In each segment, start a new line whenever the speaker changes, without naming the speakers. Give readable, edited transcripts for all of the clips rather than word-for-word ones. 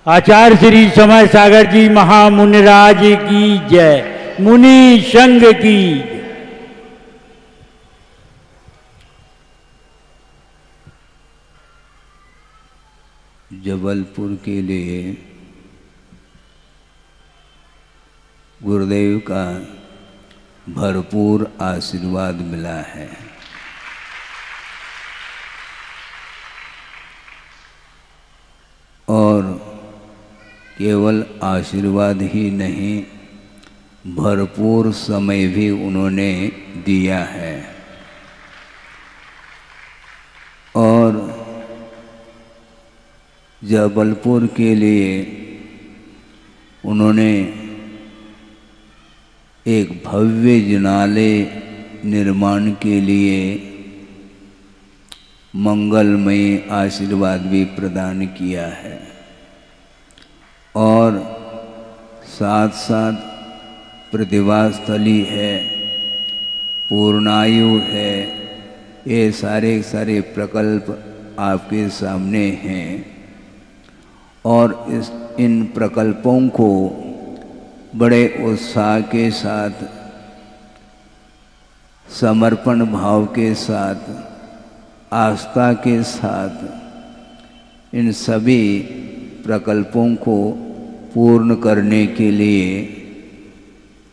आचार्य श्री समय सागर जी महामुनिराज की जय, मुनि संघ की।
जबलपुर के लिए गुरुदेव का भरपूर आशीर्वाद मिला है। और केवल आशीर्वाद ही नहीं, भरपूर समय भी उन्होंने दिया है। और जबलपुर के लिए उन्होंने एक भव्य जिनालय निर्माण के लिए मंगलमय आशीर्वाद भी प्रदान किया है। और साथ साथ प्रतिभास्थली है, पूर्णायु है, ये सारे प्रकल्प आपके सामने हैं। और इन प्रकल्पों को बड़े उत्साह के साथ, समर्पण भाव के साथ, आस्था के साथ इन सभी प्रकल्पों को पूर्ण करने के लिए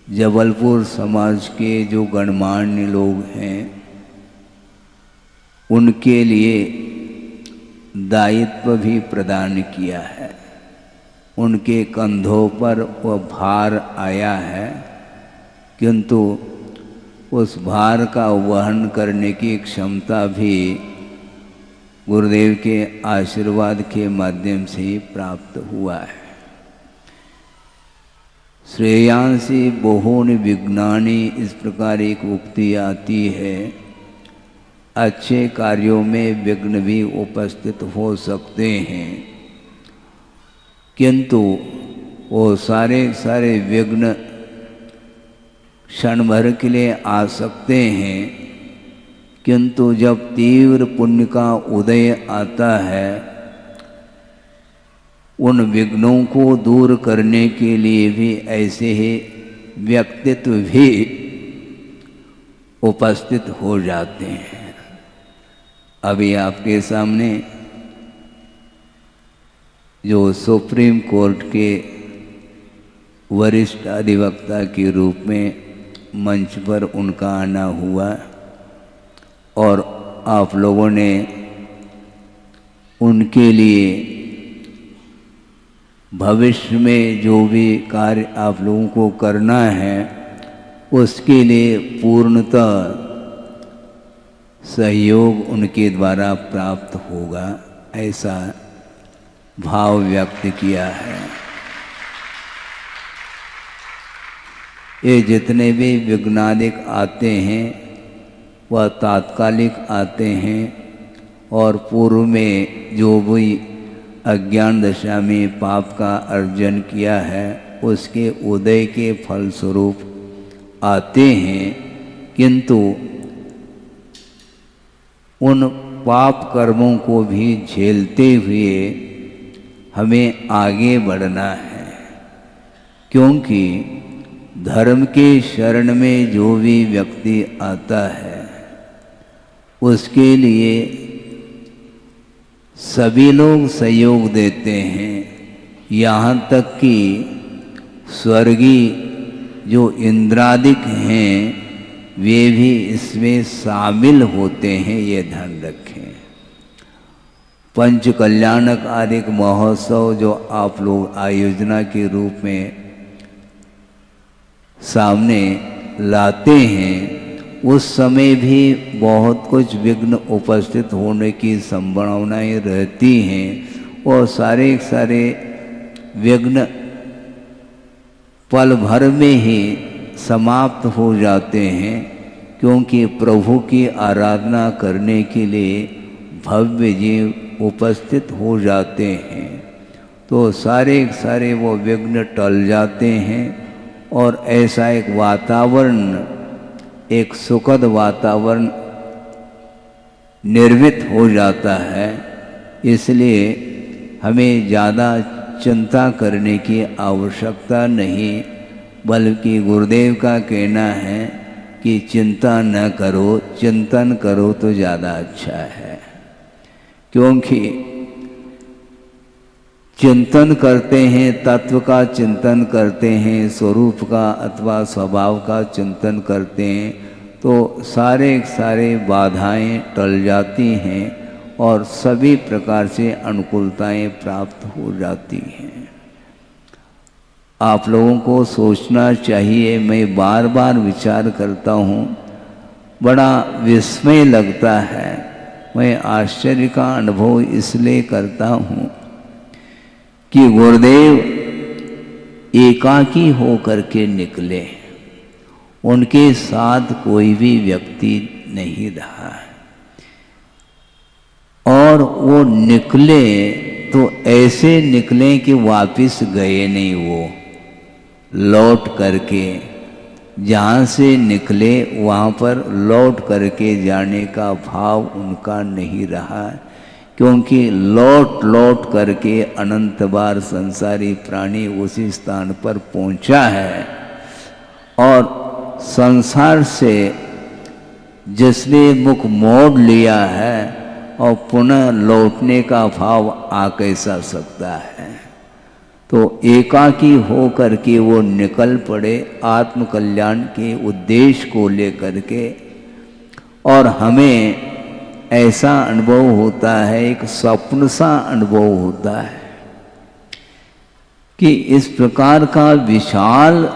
जबलपुर समाज के जो गणमान्य लोग हैं, उनके लिए दायित्व भी प्रदान किया है। उनके कंधों पर वह भार आया है, किंतु उस भार का वहन करने की क्षमता भी गुरुदेव के आशीर्वाद के माध्यम से प्राप्त हुआ है। श्रेयांसी बहूनि विघ्नानि, इस प्रकार एक उक्ति आती है। अच्छे कार्यों में विघ्न भी उपस्थित हो सकते हैं, किंतु वो सारे विघ्न क्षण भर के लिए आ सकते हैं, किंतु जब तीव्र पुण्य का उदय आता है, उन विघ्नों को दूर करने के लिए भी ऐसे ही व्यक्तित्व भी उपस्थित हो जाते हैं। अभी आपके सामने जो सुप्रीम कोर्ट के वरिष्ठ अधिवक्ता के रूप में मंच पर उनका आना हुआ, और आप लोगों ने उनके लिए भविष्य में जो भी कार्य आप लोगों को करना है, उसके लिए पूर्णतः सहयोग उनके द्वारा प्राप्त होगा, ऐसा भाव व्यक्त किया है। ये जितने भी विघ्नादिक आते हैं वह तात्कालिक आते हैं, और पूर्व में जो भी अज्ञान दशा में पाप का अर्जन किया है, उसके उदय के फलस्वरूप आते हैं। किंतु उन पाप कर्मों को भी झेलते हुए हमें आगे बढ़ना है, क्योंकि धर्म के शरण में जो भी व्यक्ति आता है, उसके लिए सभी लोग सहयोग देते हैं। यहाँ तक कि स्वर्गीय जो इंद्रादिक हैं, वे भी इसमें शामिल होते हैं, ये ध्यान रखें। पंच कल्याणक आदिक महोत्सव जो आप लोग आयोजना के रूप में सामने लाते हैं, उस समय भी बहुत कुछ विघ्न उपस्थित होने की संभावनाएं रहती हैं, और सारे विघ्न पल भर में ही समाप्त हो जाते हैं, क्योंकि प्रभु की आराधना करने के लिए भव्य जीव उपस्थित हो जाते हैं। तो सारे वो विघ्न टल जाते हैं, और ऐसा एक वातावरण, एक सुखद वातावरण निर्मित हो जाता है। इसलिए हमें ज़्यादा चिंता करने की आवश्यकता नहीं, बल्कि गुरुदेव का कहना है कि चिंता न करो, चिंतन करो तो ज़्यादा अच्छा है। क्योंकि चिंतन करते हैं, तत्व का चिंतन करते हैं, स्वरूप का अथवा स्वभाव का चिंतन करते हैं, तो सारे बाधाएं टल जाती हैं और सभी प्रकार से अनुकूलताएं प्राप्त हो जाती हैं। आप लोगों को सोचना चाहिए, मैं बार बार विचार करता हूँ, बड़ा विस्मय लगता है। मैं आश्चर्य का अनुभव इसलिए करता हूँ कि गुरुदेव एकाकी होकर के निकले, उनके साथ कोई भी व्यक्ति नहीं रहा, और वो निकले तो ऐसे निकले कि वापिस गए नहीं, वो लौट करके जहाँ से निकले वहाँ पर लौट करके जाने का भाव उनका नहीं रहा, क्योंकि लौट लौट करके अनंत बार संसारी प्राणी उसी स्थान पर पहुँचा है। और संसार से जिसने मुख मोड़ लिया है और पुनः लौटने का भाव आ कैसा सकता है। तो एकाकी हो करके वो निकल पड़े आत्म कल्याण के उद्देश्य को लेकर के, और हमें ऐसा अनुभव होता है, एक स्वप्न सा अनुभव होता है कि इस प्रकार का विशाल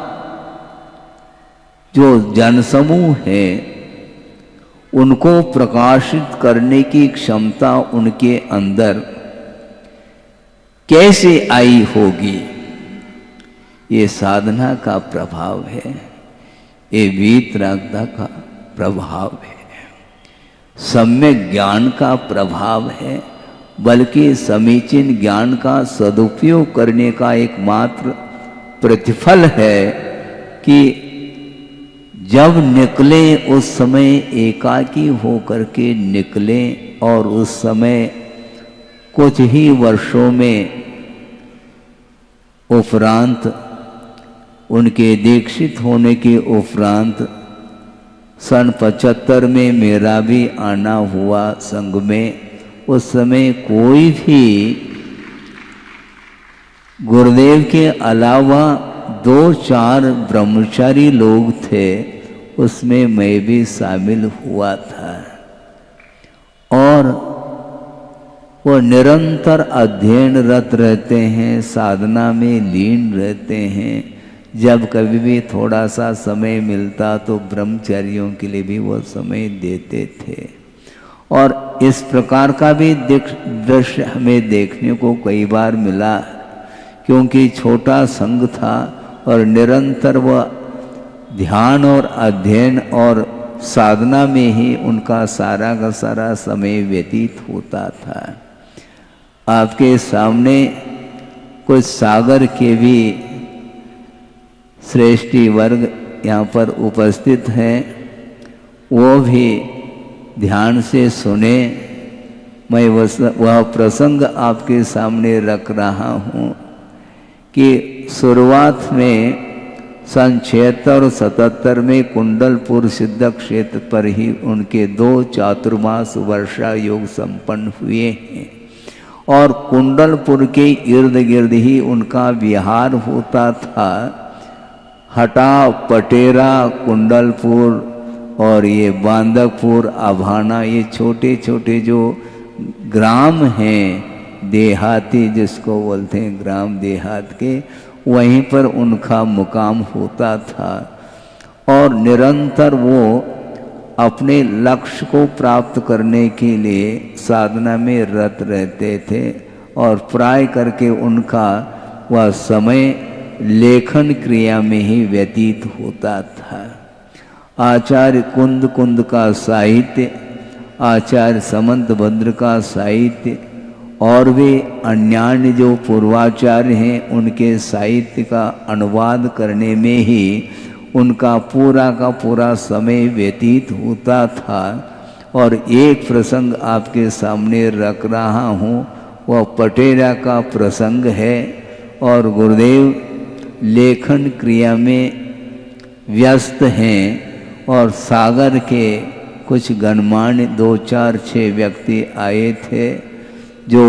जो जनसमूह है उनको प्रकाशित करने की क्षमता उनके अंदर कैसे आई होगी। ये साधना का प्रभाव है, ये वीतरागता का प्रभाव है, सम्यक ज्ञान का प्रभाव है, बल्कि समीचीन ज्ञान का सदुपयोग करने का एकमात्र प्रतिफल है कि जब निकले उस समय एकाकी होकर के निकले, और उस समय कुछ ही वर्षों में उपरांत, उनके दीक्षित होने के उपरांत सन 75 में मेरा भी आना हुआ संघ में। उस समय कोई भी गुरुदेव के अलावा 2-4 ब्रह्मचारी लोग थे, उसमें मैं भी शामिल हुआ था, और वो निरंतर अध्ययनरत रहते हैं, साधना में लीन रहते हैं। जब कभी भी थोड़ा सा समय मिलता तो ब्रह्मचारियों के लिए भी वो समय देते थे। और इस प्रकार का भी दृश्य हमें देखने को कई बार मिला, क्योंकि छोटा संघ था और निरंतर वह ध्यान और अध्ययन और साधना में ही उनका सारा का सारा समय व्यतीत होता था। आपके सामने कुछ सागर के भी श्रेष्ठी वर्ग यहाँ पर उपस्थित हैं, वो भी ध्यान से सुने। मैं वह प्रसंग आपके सामने रख रहा हूँ कि शुरुआत में सन 76 और 77 में कुंडलपुर सिद्ध क्षेत्र पर ही उनके 2 चातुर्मास वर्षा योग संपन्न हुए हैं, और कुंडलपुर के इर्द गिर्द ही उनका विहार होता था। हटा, पटेरा, कुंडलपुर और ये बांदकपुर, अभाना, ये छोटे छोटे जो ग्राम हैं, देहाती जिसको बोलते हैं, ग्राम देहात के, वहीं पर उनका मुकाम होता था। और निरंतर वो अपने लक्ष्य को प्राप्त करने के लिए साधना में रत रहते थे, और प्राय करके उनका वह समय लेखन क्रिया में ही व्यतीत होता था। आचार्य कुंद का साहित्य, आचार्य समंतभद्र का साहित्य, और वे अन्यान्य जो पूर्वाचार्य हैं उनके साहित्य का अनुवाद करने में ही उनका पूरा का पूरा समय व्यतीत होता था। और एक प्रसंग आपके सामने रख रहा हूँ, वह पटेरा का प्रसंग है। और गुरुदेव लेखन क्रिया में व्यस्त हैं और सागर के कुछ गणमान्य 2, 4, 6 व्यक्ति आए थे जो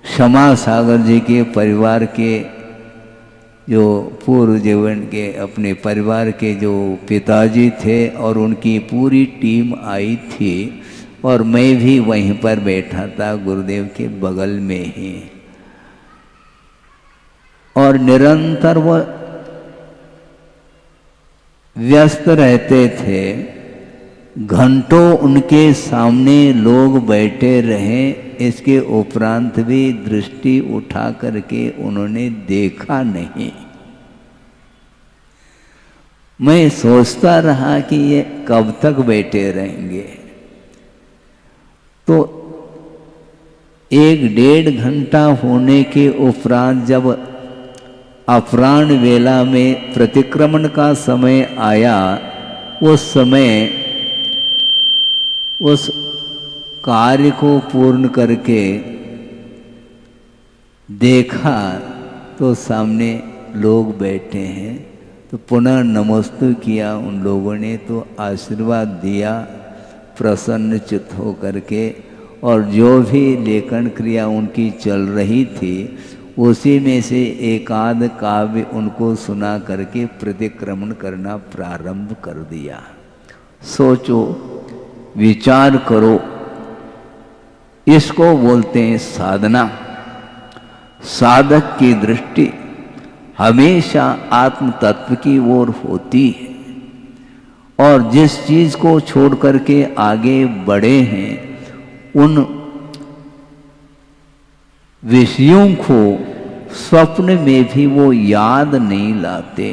क्षमा सागर जी के परिवार के जो पूर्व जीवन के अपने परिवार के जो पिताजी थे और उनकी पूरी टीम आई थी और मैं भी वहीं पर बैठा था गुरुदेव के बगल में ही। और निरंतर वो व्यस्त रहते थे, घंटों उनके सामने लोग बैठे रहे, इसके उपरांत भी दृष्टि उठा करके उन्होंने देखा नहीं। मैं सोचता रहा कि ये कब तक बैठे रहेंगे। तो 1-1.5 घंटा होने के उपरांत जब अपराह्न वेला में प्रतिक्रमण का समय आया, उस समय उस कार्य को पूर्ण करके देखा तो सामने लोग बैठे हैं। तो पुनः नमस्ते किया उन लोगों ने, तो आशीर्वाद दिया प्रसन्न चित्त हो करके। और जो भी लेखन क्रिया उनकी चल रही थी उसी में से एकाध काव्य उनको सुना करके प्रतिक्रमण करना प्रारंभ कर दिया। सोचो, विचार करो, इसको बोलते हैं साधना। साधक की दृष्टि हमेशा आत्म तत्व की ओर होती है और जिस चीज को छोड़ करके आगे बढ़े हैं उन विषयों को स्वप्न में भी वो याद नहीं लाते।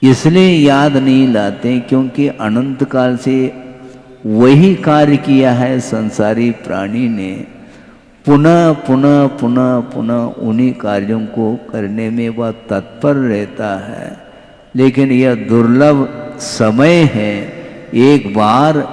इसलिए याद नहीं लाते क्योंकि अनंत काल से वही कार्य किया है संसारी प्राणी ने, पुनः पुनः पुनः पुनः उन्हीं कार्यों को करने में वह तत्पर रहता है। लेकिन यह दुर्लभ समय है, एक बार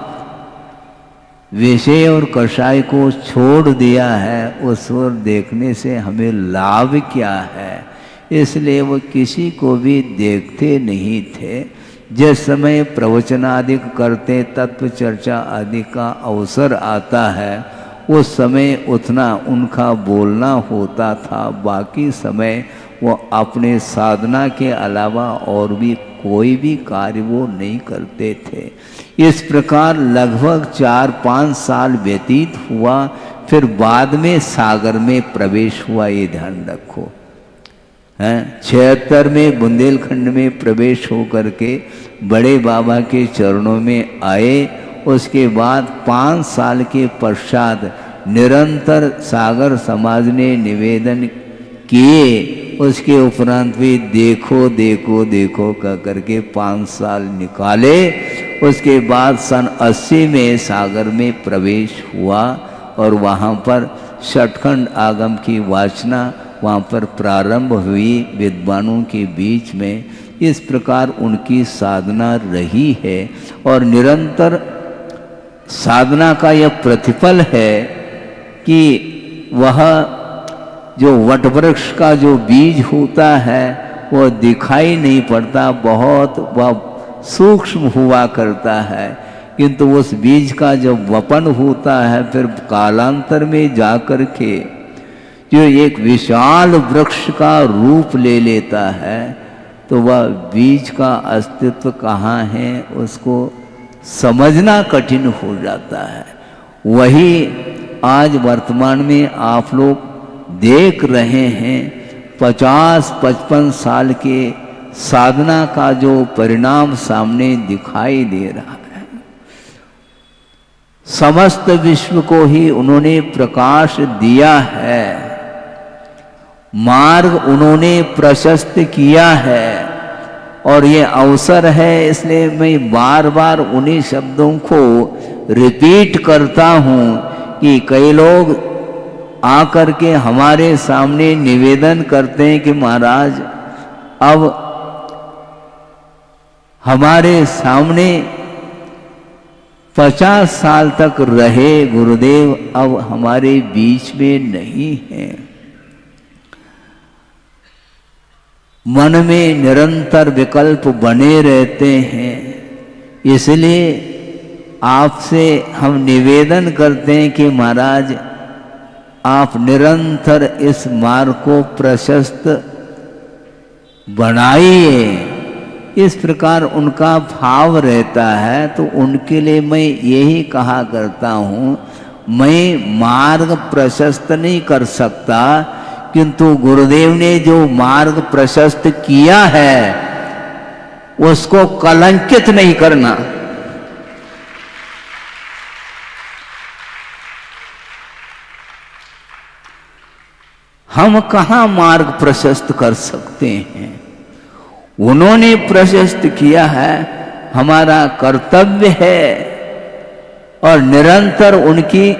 विषय और कषाय को छोड़ दिया है, उस ओर देखने से हमें लाभ क्या है। इसलिए वो किसी को भी देखते नहीं थे। जिस समय प्रवचन आदि करते, तत्व चर्चा आदि का अवसर आता है, उस समय उतना उनका बोलना होता था। बाकी समय वो अपने साधना के अलावा और भी कोई भी कार्य वो नहीं करते थे। इस प्रकार लगभग 4-5 साल व्यतीत हुआ। फिर बाद में सागर में प्रवेश हुआ, ये ध्यान रखो। 76 में बुंदेलखंड में प्रवेश हो करके बड़े बाबा के चरणों में आए। उसके बाद 5 साल के पश्चात निरंतर सागर समाज ने निवेदन किए। उसके उपरांत भी देखो देखो देखो कह करके 5 साल निकाले। उसके बाद सन 80 में सागर में प्रवेश हुआ और वहाँ पर षटखंड आगम की वाचना वहाँ पर प्रारंभ हुई विद्वानों के बीच में। इस प्रकार उनकी साधना रही है और निरंतर साधना का यह प्रतिफल है कि वह जो वटवृक्ष का जो बीज होता है वो दिखाई नहीं पड़ता, बहुत वह सूक्ष्म हुआ करता है, किंतु उस बीज का जब वपन होता है फिर कालांतर में जाकर के जो एक विशाल वृक्ष का रूप ले लेता है, तो वह बीज का अस्तित्व कहाँ है उसको समझना कठिन हो जाता है। वही आज वर्तमान में आप लोग देख रहे हैं। 50-55 साल के साधना का जो परिणाम सामने दिखाई दे रहा है, समस्त विश्व को ही उन्होंने प्रकाश दिया है, मार्ग उन्होंने प्रशस्त किया है। और ये अवसर है, इसलिए मैं बार बार उन्हीं शब्दों को रिपीट करता हूँ कि कई लोग आकर के हमारे सामने निवेदन करते हैं कि महाराज अब हमारे सामने 50 साल तक रहे गुरुदेव, अब हमारे बीच में नहीं है। मन में निरंतर विकल्प बने रहते हैं। इसलिए आपसे हम निवेदन करते हैं कि महाराज आप निरंतर इस मार्ग को प्रशस्त बनाइए। इस प्रकार उनका भाव रहता है। तो उनके लिए मैं यही कहा करता हूँ, मैं मार्ग प्रशस्त नहीं कर सकता, किंतु गुरुदेव ने जो मार्ग प्रशस्त किया है उसको कलंकित नहीं करना। हम कहाँ मार्ग प्रशस्त कर सकते हैं? उन्होंने प्रशस्त किया है, हमारा कर्तव्य है और निरंतर उनकी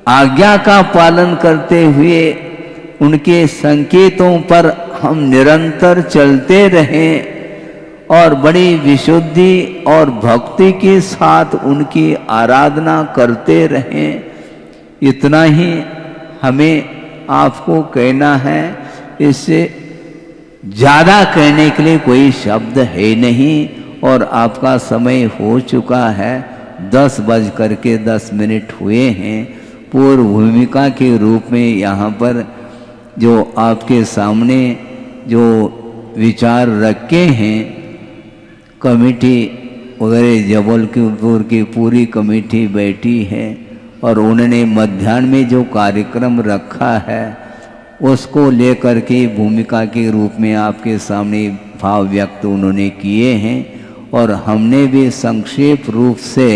आज्ञा का पालन करते हुए उनके संकेतों पर हम निरंतर चलते रहें और बड़ी विशुद्धि और भक्ति के साथ उनकी आराधना करते रहें। इतना ही हमें आपको कहना है। इससे ज़्यादा कहने के लिए कोई शब्द है नहीं और आपका समय हो चुका है। 10:10 हुए हैं। पूर्व भूमिका के रूप में यहाँ पर जो आपके सामने जो विचार रखे हैं, कमेटी वगैरह जबलपुर की पूरी कमेटी बैठी है और उन्होंने मध्याह्न में जो कार्यक्रम रखा है उसको लेकर के भूमिका के रूप में आपके सामने भाव व्यक्त उन्होंने किए हैं और हमने भी संक्षेप रूप से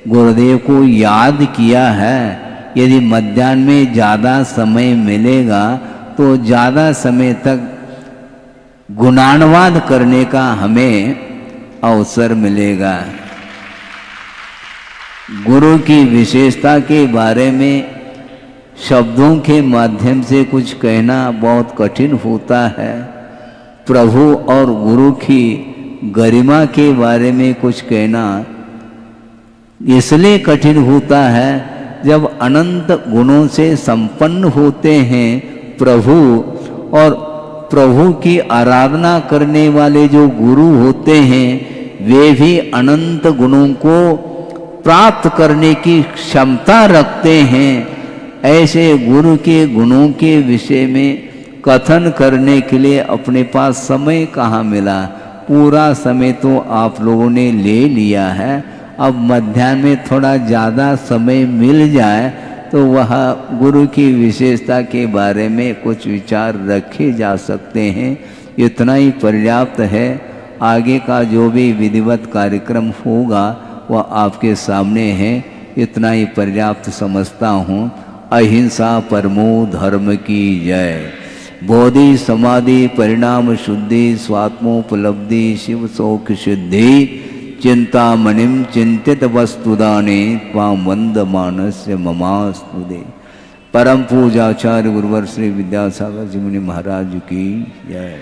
गुरुदेव को याद किया है। यदि मध्याह्न में ज़्यादा समय मिलेगा तो ज़्यादा समय तक गुणानुवाद करने का हमें अवसर मिलेगा। गुरु की विशेषता के बारे में शब्दों के माध्यम से कुछ कहना बहुत कठिन होता है। प्रभु और गुरु की गरिमा के बारे में कुछ कहना इसलिए कठिन होता है जब अनंत गुणों से संपन्न होते हैं प्रभु, और प्रभु की आराधना करने वाले जो गुरु होते हैं वे भी अनंत गुणों को प्राप्त करने की क्षमता रखते हैं। ऐसे गुरु के गुणों के विषय में कथन करने के लिए अपने पास समय कहाँ मिला। पूरा समय तो आप लोगों ने ले लिया है। अब मध्याह्न में थोड़ा ज़्यादा समय मिल जाए तो वह गुरु की विशेषता के बारे में कुछ विचार रखे जा सकते हैं। इतना ही पर्याप्त है। आगे का जो भी विधिवत कार्यक्रम होगा वह आपके सामने है। इतना ही पर्याप्त समझता हूँ। अहिंसा परमो धर्म की जय। बोधि समाधि परिणाम शुद्धि स्वात्मोपलब्धि शिव सौख सिद्धि चिंतामणिम चिंतित वस्तुदाने त्वां वंदमानस्य ममास्तुते। परम पूजाचार्य गुरुवर श्री विद्यासागर जी मुनि महाराज की जय।